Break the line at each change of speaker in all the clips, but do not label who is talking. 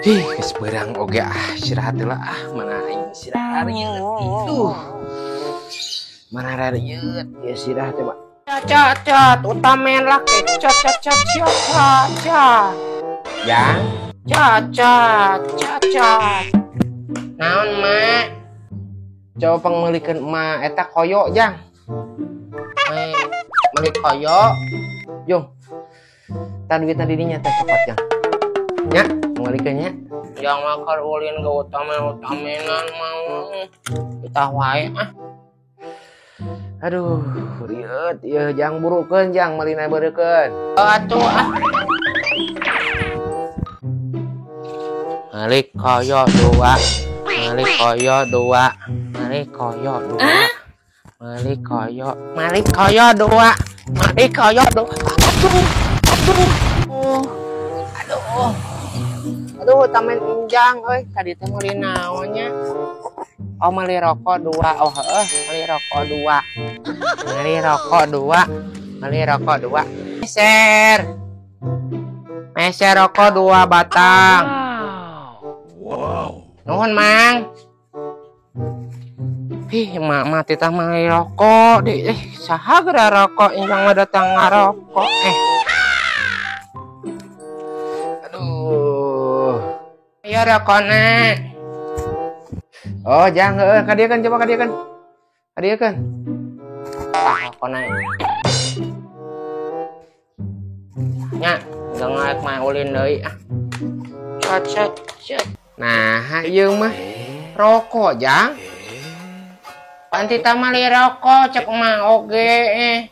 Geus beurang oge istirahat heula mana aing istirahat itu. Mana rarieut ya istirahat teh, Pak. Cat utamen laki cat. Yang cat. Naon, Mak? Coba panglikeun emak eta koyo jang. Meuli koyo. Jung. Tan duitna di dinya teh cepat jang. Nya, mengalikeun nya. Jang makar ulin ke utamenan mau. Kita wae ah. Aduh, rieut ieu jang burukeun jang meulina beureukeun. Atuh ah. Meuli koyo dua. Meuli koyo dua. Meuli koyo dua. Aduh, tamen injang euy, tadi teh meuli naonnya? Oh, meuli rokok dua. Oh, meuli rokok dua. Meser rokok dua batang. Wow. Nuhun, Mang. Mak titah meuli rokok deh. Saha geura rokok injang mah datang ngarokok. Iya rokokna. Oh, jang heueuh kadiekeun coba kadiekeun. Rokokna. Nya, geungeuk mah ulin deui ah. Cet. Nah, ieu mah rokok jang. Pan tita mah li rokok cek mah oge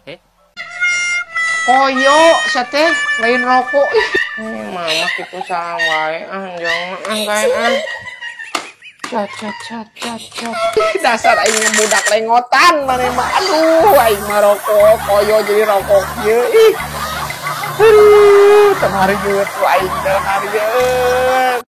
koyo sateh lain rokok. Mama kitu saha wae jangan gae cat. Dasar aing budak lengotan maneh mah. Aduh aing mah rokok koyo jadi rokok ieu ih. Aduh, teu hareueut ku aing teh hareueut.